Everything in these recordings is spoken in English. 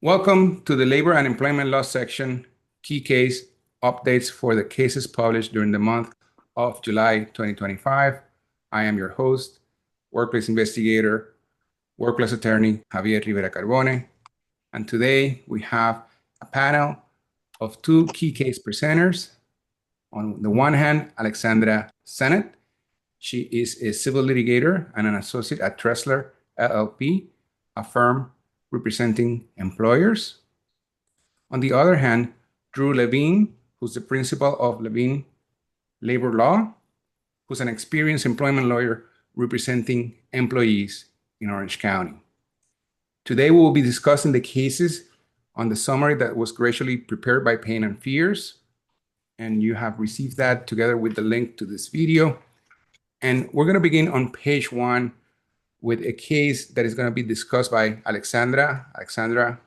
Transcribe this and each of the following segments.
Welcome to the Labor and Employment Law section, key case updates for the cases published during the month of July 2025. I am your host, workplace investigator, workplace attorney Javier Rivera Carbone. And today we have a panel of two key case presenters. On the one hand, Alexandra Sennett. She is a civil litigator and an associate at Tressler LLP, a firm representing employers. On the other hand, Drew Levine, who's the principal of Levine Labor Law, who's an experienced employment lawyer representing employees in Orange County. Today, we will be discussing the cases on the summary that was graciously prepared by Payne and Fears, and you have received that together with the link to this video. And we're going to begin on page 1 with a case that is going to be discussed by Alexandra. Alexandra,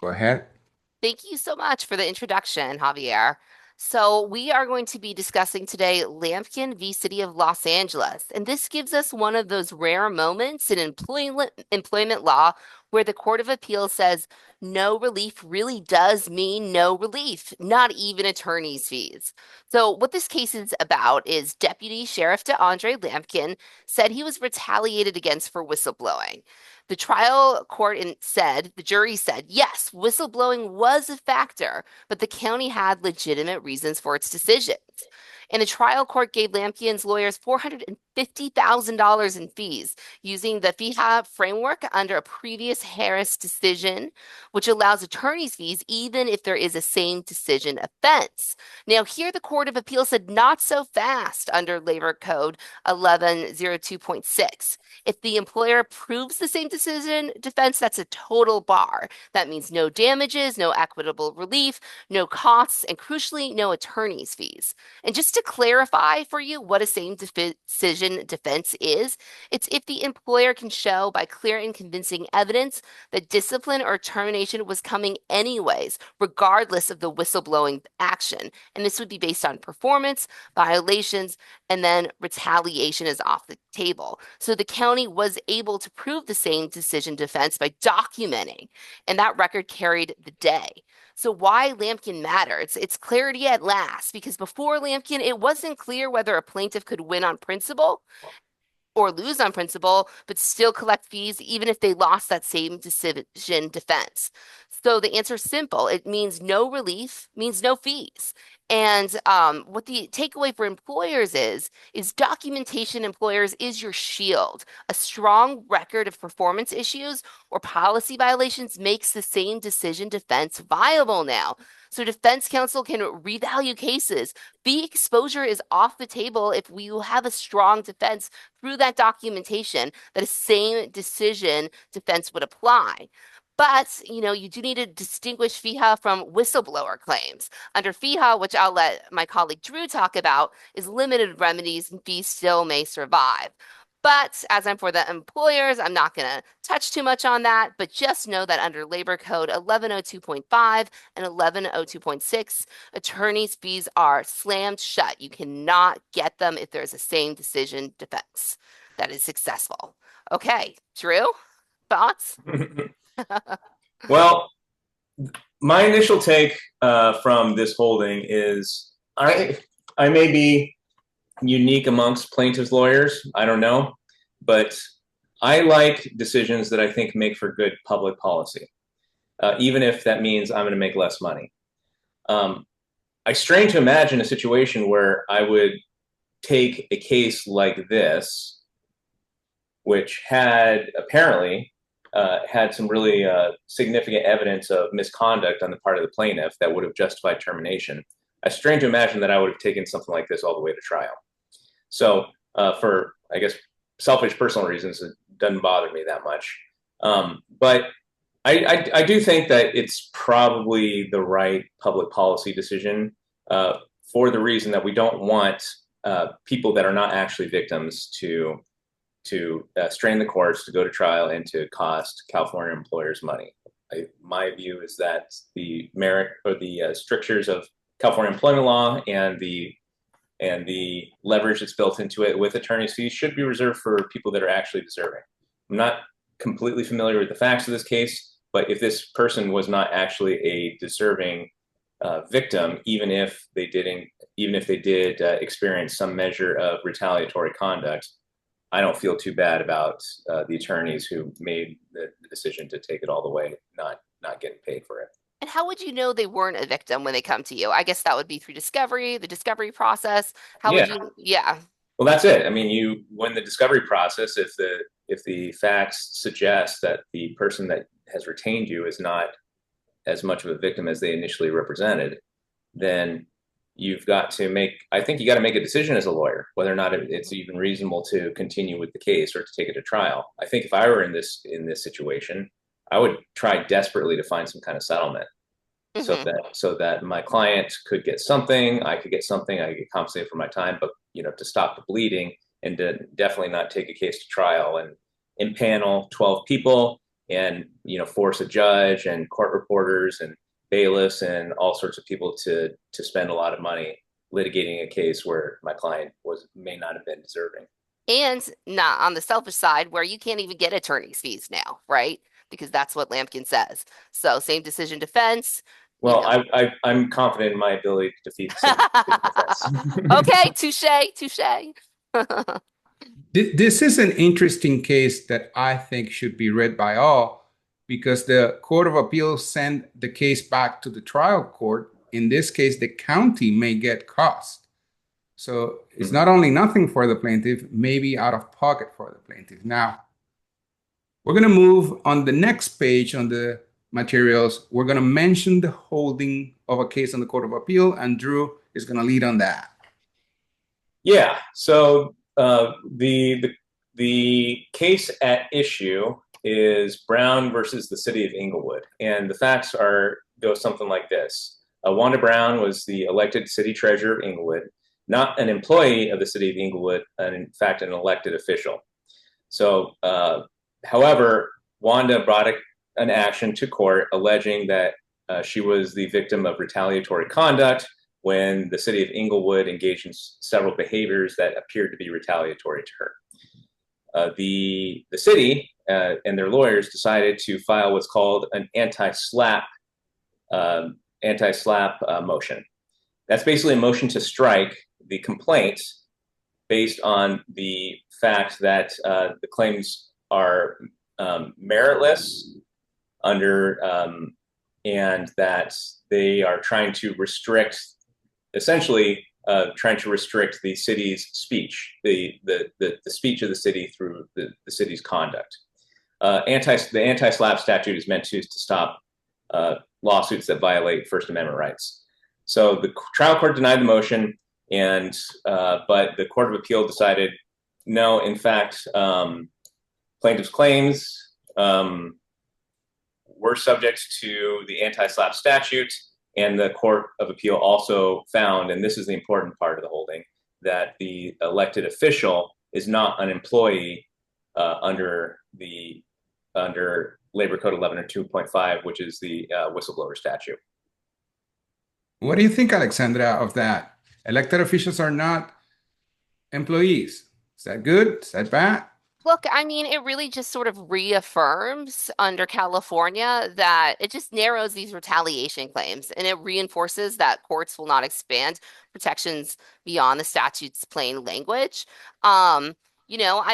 go ahead. Thank you so much for the introduction, Javier. So we are going to be discussing today Lampkin v. City of Los Angeles. And this gives us one of those rare moments in employment law where the Court of Appeals says no relief really does mean no relief, not even attorney's fees. So what this case is about is Deputy Sheriff DeAndre Lampkin said he was retaliated against for whistleblowing. The trial court the jury said, yes, whistleblowing was a factor, but the county had legitimate reasons for its decisions. And the trial court gave Lampkin's lawyers $450,000 in fees using the FEHA framework under a previous Harris decision, which allows attorney's fees even if there is a same decision offense. Now, here the Court of Appeals said not so fast under Labor Code 1102.6. If the employer proves the same decision defense, that's a total bar. That means no damages, no equitable relief, no costs, and crucially, no attorney's fees. And just to clarify for you what a same decision defense is, it's if the employer can show by clear and convincing evidence that discipline or termination was coming anyways, regardless of the whistleblowing action. And this would be based on performance, violations, and then retaliation is off the table. So the county was able to prove the same decision defense by documenting, and that record carried the day. So why Lampkin matters? It's clarity at last, because before Lampkin, it wasn't clear whether a plaintiff could win on principle or lose on principle, but still collect fees even if they lost that same decision defense. So the answer is simple. It means no relief, means no fees. And what the takeaway for employers is documentation employers is your shield. A strong record of performance issues or policy violations makes the same decision defense viable now. So defense counsel can revalue cases. Fee exposure is off the table if we have a strong defense through that documentation that a same decision defense would apply. But, you do need to distinguish FEHA from whistleblower claims. Under FEHA, which I'll let my colleague Drew talk about, is limited remedies and fees still may survive. But as I'm for the employers, I'm not going to touch too much on that, but just know that under Labor Code 1102.5 and 1102.6, attorneys' fees are slammed shut. You cannot get them if there's a same decision defense that is successful. Okay, Drew, thoughts? Well, my initial take from this holding is I may be unique amongst plaintiffs' lawyers. I don't know, but I like decisions that I think make for good public policy, even if that means I'm going to make less money. I strain to imagine a situation where I would take a case like this, which had apparently had some really significant evidence of misconduct on the part of the plaintiff that would have justified termination. I strain to imagine that I would have taken something like this all the way to trial. So for, I guess, selfish personal reasons, it doesn't bother me that much. But I do think that it's probably the right public policy decision for the reason that we don't want people that are not actually victims to strain the courts, to go to trial, and to cost California employers money. My view is that the merit or the strictures of California employment law and the leverage that's built into it with attorney's fees should be reserved for people that are actually deserving. I'm not completely familiar with the facts of this case, But if this person was not actually a deserving victim, even if they did experience some measure of retaliatory conduct, I don't feel too bad about the attorneys who made the decision to take it all the way, not getting paid for it. And how would you know they weren't a victim when they come to you? I guess that would be through discovery, the discovery process. How would Yeah. you? Yeah. Well, that's it. I mean, when the discovery process, if the facts suggest that the person that has retained you is not as much of a victim as they initially represented, then I think you got to make a decision as a lawyer whether or not it's even reasonable to continue with the case or to take it to trial. I think if I were in this situation, I would try desperately to find some kind of settlement Mm-hmm. so that my client could get something, I could get something, I could get compensated for my time, but to stop the bleeding and to definitely not take a case to trial and impanel 12 people and force a judge and court reporters and bailiffs and all sorts of people to spend a lot of money litigating a case where my client may not have been deserving. And not on the selfish side where you can't even get attorney's fees now, right? Because that's what Lampkin says. So same decision defense. Well, I'm confident in my ability to defeat the same defense. Okay, touche. This is an interesting case that I think should be read by all because the Court of Appeals sent the case back to the trial court. In this case, the county may get cost. So it's not only nothing for the plaintiff, maybe out of pocket for the plaintiff. Now, we're going to move on the next page on the materials. We're going to mention the holding of a case on the Court of Appeal, and Drew is going to lead on that. Yeah. So the case at issue is Brown versus the city of Inglewood, and the facts go something like this. Wanda Brown was the elected city treasurer of Inglewood, not an employee of the city of Inglewood, and in fact an elected official. So, however, Wanda brought an action to court alleging that she was the victim of retaliatory conduct when the city of Inglewood engaged in several behaviors that appeared to be retaliatory to her. The city and their lawyers decided to file what's called an anti-SLAPP motion. That's basically a motion to strike the complaint based on the fact that the claims are meritless and that they are trying to restrict the city's speech, the speech of the city through the city's conduct. The anti-SLAPP statute is meant to stop lawsuits that violate First Amendment rights. So the trial court denied the motion, but the Court of Appeal decided, no, in fact, plaintiff's claims were subject to the anti-SLAPP statute. And the Court of Appeal also found, and this is the important part of the holding, that the elected official is not an employee under Labor Code 1102.5, which is the whistleblower statute. What do you think, Alexandra, of that? Elected officials are not employees. Is that good? Is that bad? Look, I mean, it really just sort of reaffirms under California that it just narrows these retaliation claims and it reinforces that courts will not expand protections beyond the statute's plain language. I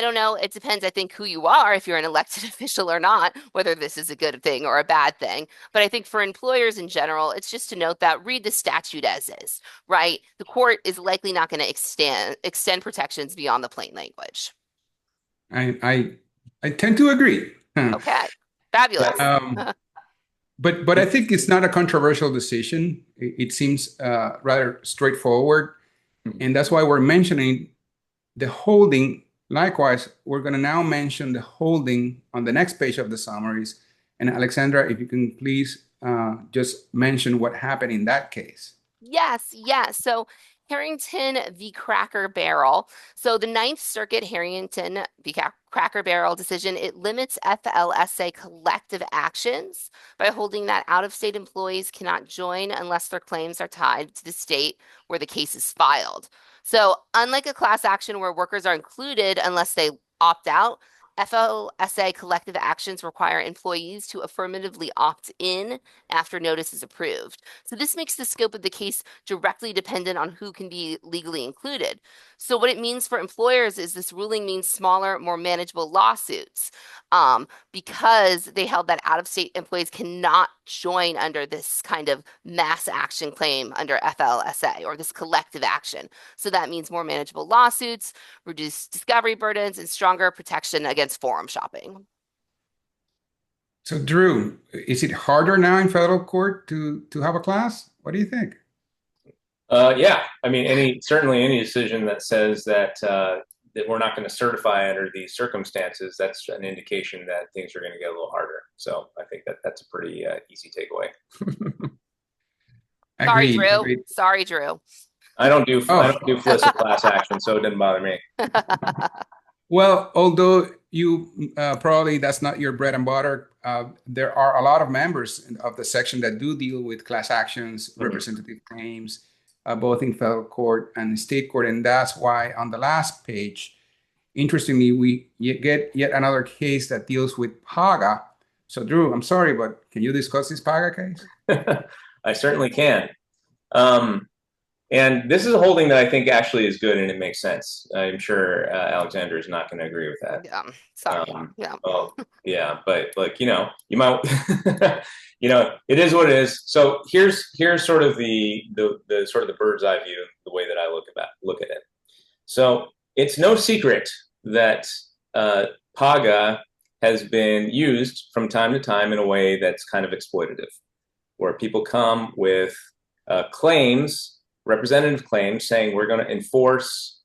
don't know. It depends, I think, who you are, if you're an elected official or not, whether this is a good thing or a bad thing. But I think for employers in general, it's just to note that read the statute as is, right? The court is likely not going to extend protections beyond the plain language. I tend to agree. Okay, fabulous. But I think it's not a controversial decision. It seems rather straightforward, and that's why we're mentioning the holding. Likewise, we're going to now mention the holding on the next page of the summaries. And Alexandra, if you can please just mention what happened in that case. Yes. So Harrington v. Cracker Barrel. So the Ninth Circuit Harrington v. Cracker Barrel decision, it limits FLSA collective actions by holding that out-of-state employees cannot join unless their claims are tied to the state where the case is filed. So unlike a class action where workers are included unless they opt out, FLSA collective actions require employees to affirmatively opt in after notice is approved. So this makes the scope of the case directly dependent on who can be legally included. So what it means for employers is this ruling means smaller, more manageable lawsuits, because they held that out-of-state employees cannot join under this kind of mass action claim under FLSA or this collective action. So that means more manageable lawsuits, reduced discovery burdens, and stronger protection against forum shopping. So, Drew, is it harder now in federal court to have a class? What do you think? Yeah, I mean, certainly any decision that says that that we're not going to certify under these circumstances, that's an indication that things are going to get a little harder. So I think that that's a pretty easy takeaway. Sorry, Agreed. Drew. Agreed. Sorry, Drew. I don't do FLISA class action, so it doesn't bother me. Well, although you probably that's not your bread and butter, there are a lot of members of the section that do deal with class actions, representative claims, both in federal court and state court. And that's why on the last page, interestingly, we get yet another case that deals with PAGA. So, Drew, I'm sorry, but can you discuss this PAGA case? I certainly can. And this is a holding that I think actually is good and it makes sense. I'm sure Alexander is not going to agree with that. Yeah, sorry. Yeah. Well, yeah, but like, you might, it is what it is. So here's sort of the sort of the bird's eye view, the way that I look at it. So it's no secret that PAGA has been used from time to time in a way that's kind of exploitative, where people come with claims, representative claims, saying we're going to enforce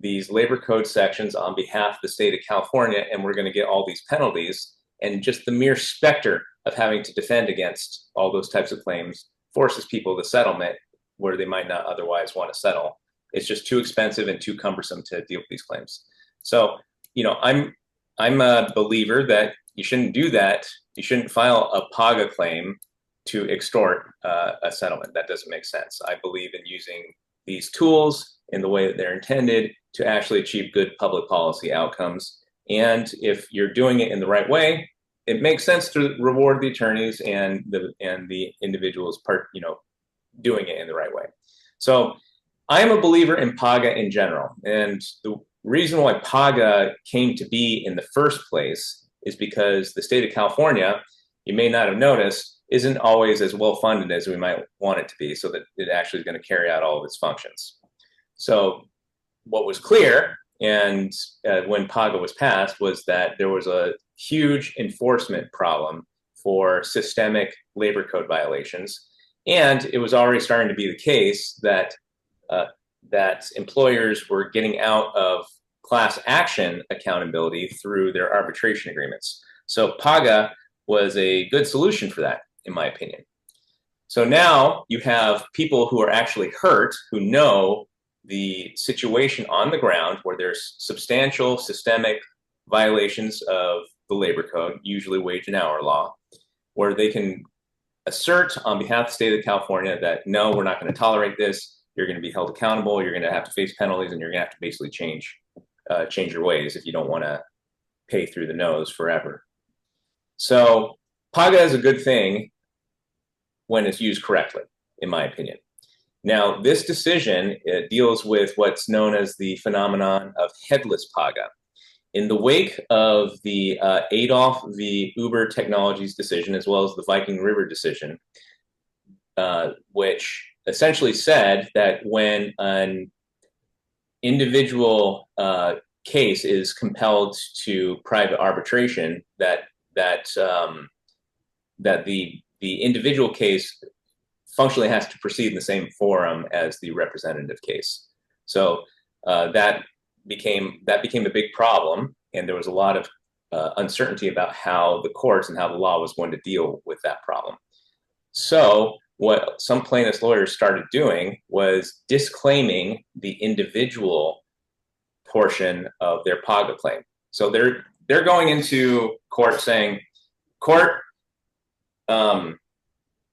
these labor code sections on behalf of the state of California, and we're going to get all these penalties. And just the mere specter of having to defend against all those types of claims forces people to settlement where they might not otherwise want to settle. It's just too expensive and too cumbersome to deal with these claims. So, I'm a believer that you shouldn't do that. You shouldn't file a PAGA claim to extort a settlement. That doesn't make sense. I believe in using these tools in the way that they're intended to actually achieve good public policy outcomes. And if you're doing it in the right way, it makes sense to reward the attorneys and the individuals doing it in the right way. So I am a believer in PAGA in general. And the reason why PAGA came to be in the first place is because the state of California, you may not have noticed, isn't always as well funded as we might want it to be, so that it actually is going to carry out all of its functions. So what was clear, and when PAGA was passed, was that there was a huge enforcement problem for systemic labor code violations. And it was already starting to be the case that that employers were getting out of class action accountability through their arbitration agreements. So PAGA was a good solution for that, in my opinion. So now you have people who are actually hurt, who know the situation on the ground where there's substantial systemic violations of the labor code, usually wage and hour law, where they can assert on behalf of the state of California that, no, we're not going to tolerate this. You're going to be held accountable. You're going to have to face penalties, and you're going to have to basically change your ways if you don't want to pay through the nose forever. So PAGA is a good thing when it's used correctly, in my opinion. Now, this decision deals with what's known as the phenomenon of headless PAGA. In the wake of the Adolph v. Uber Technologies decision, as well as the Viking River decision, which essentially said that when an individual case is compelled to private arbitration, that the individual case functionally has to proceed in the same forum as the representative case. So that became a big problem, and there was a lot of uncertainty about how the courts and how the law was going to deal with that problem. So what some plaintiffs' lawyers started doing was disclaiming the individual portion of their PAGA claim. So they're going into court saying, court, I'm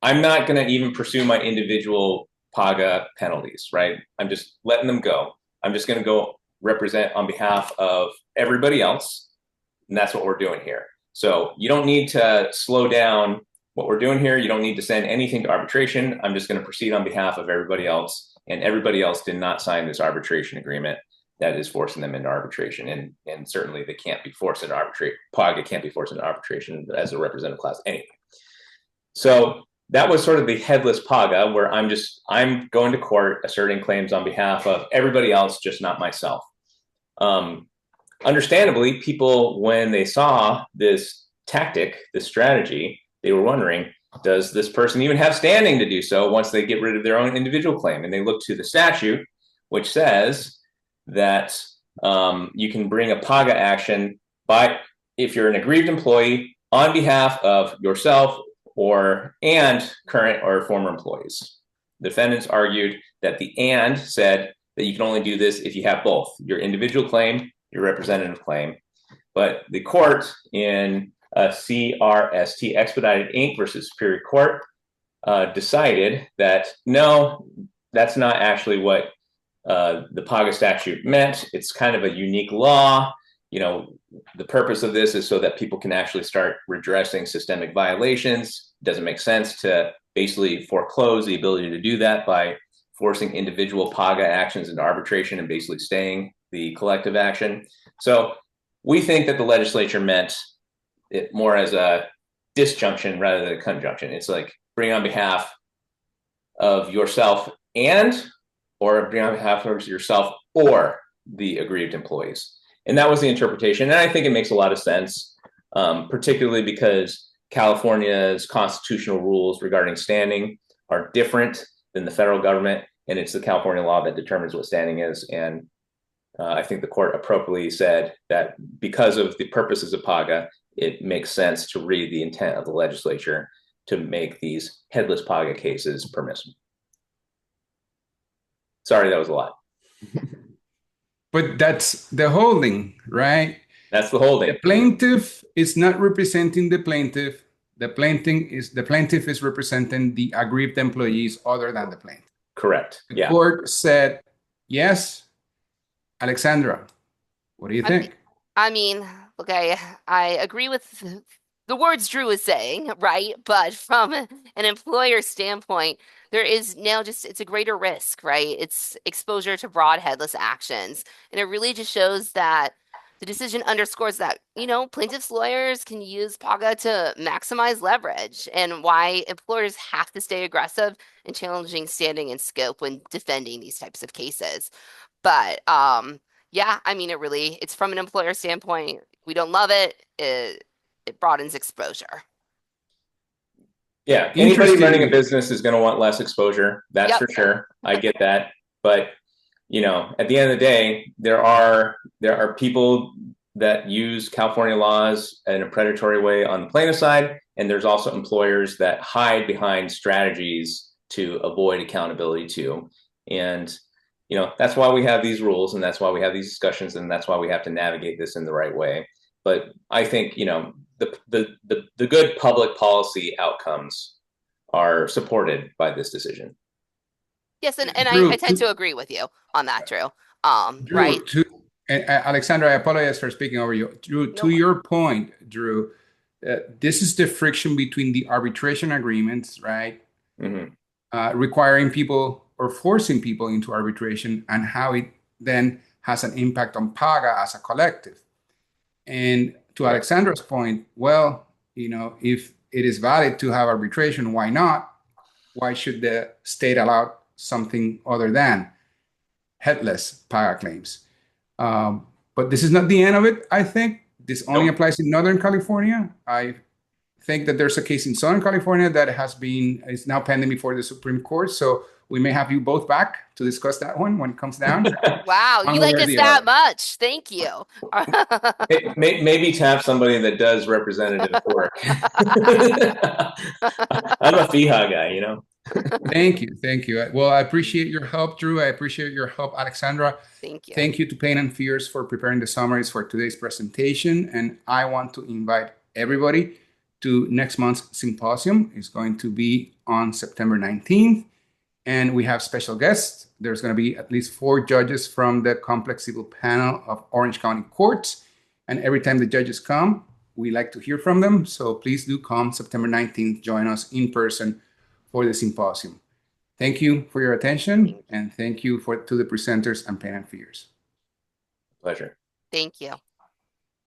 not going to even pursue my individual PAGA penalties, right? I'm just letting them go. I'm just going to go represent on behalf of everybody else. And that's what we're doing here. So you don't need to slow down what we're doing here. You don't need to send anything to arbitration. I'm just going to proceed on behalf of everybody else. And everybody else did not sign this arbitration agreement that is forcing them into arbitration. And certainly they can't be forced into arbitration. PAGA can't be forced into arbitration as a representative class anyway. So that was sort of the headless PAGA, where I'm going to court asserting claims on behalf of everybody else, just not myself. Understandably, people, when they saw this tactic, this strategy, they were wondering, does this person even have standing to do so once they get rid of their own individual claim? And they look to the statute, which says that you can bring a PAGA action if you're an aggrieved employee on behalf of yourself and current or former employees. The defendants argued that the "and" said that you can only do this if you have both your individual claim, your representative claim. But the court in CRST Expedited Inc. versus Superior Court decided that no, that's not actually what the PAGA statute meant. It's kind of a unique law. The purpose of this is so that people can actually start redressing systemic violations. It doesn't make sense to basically foreclose the ability to do that by forcing individual PAGA actions into arbitration and basically staying the collective action. So we think that the legislature meant it more as a disjunction rather than a conjunction. It's like bring on behalf of yourself or bring on behalf of yourself or the aggrieved employees. And that was the interpretation. And I think it makes a lot of sense, particularly because California's constitutional rules regarding standing are different than the federal government. And it's the California law that determines what standing is. And I think the court appropriately said that because of the purposes of PAGA, it makes sense to read the intent of the legislature to make these headless PAGA cases permissible. Sorry, that was a lot. But that's the holding, right? That's the holding. The plaintiff is not representing the plaintiff. The plaintiff is representing the aggrieved employees other than the plaintiff. Correct. The court said yes. Alexandra, what do you think? I mean, okay, I agree with the words Drew is saying, right? But from an employer standpoint, there is now it's a greater risk, right? It's exposure to broad headless actions. And it really just shows that the decision underscores that, plaintiffs' lawyers can use PAGA to maximize leverage and why employers have to stay aggressive in challenging standing and scope when defending these types of cases. But yeah, I mean, it's from an employer standpoint. We don't love it. It broadens exposure. Yeah, anybody running a business is going to want less exposure. That's for sure. I get that. But, at the end of the day, there are people that use California laws in a predatory way on the plaintiff side. And there's also employers that hide behind strategies to avoid accountability too. And that's why we have these rules, and that's why we have these discussions, and that's why we have to navigate this in the right way. But I think, the good public policy outcomes are supported by this decision. Yes, and I tend to agree with you on that, Drew. Right. Alexandra, I apologize for speaking over you. Drew, to your point, Drew, this is the friction between the arbitration agreements, right? Mm-hmm. Requiring people or forcing people into arbitration, and how it then has an impact on PAGA as a collective. And to Alexandra's point, well, if it is valid to have arbitration, why not? Why should the state allow something other than headless PAGA claims? But this is not the end of it, I think. This only applies in Northern California. I think that there's a case in Southern California that is now pending before the Supreme Court. So we may have you both back to discuss that one when it comes down. Wow, you like us that much. Thank you. Maybe tap somebody that does representative work. I'm a FEHA guy, Thank you. Well, I appreciate your help, Drew. I appreciate your help, Alexandra. Thank you. Thank you to Plain and Fierce for preparing the summaries for today's presentation. And I want to invite everybody to next month's symposium. It's going to be on September 19th. And we have special guests. There's going to be at least 4 judges from the complex civil panel of Orange County Courts. And every time the judges come, we like to hear from them. So please do come September 19th, join us in person for the symposium. Thank you for your attention, and thank you to the presenters and Pain and Fears. Pleasure. Thank you.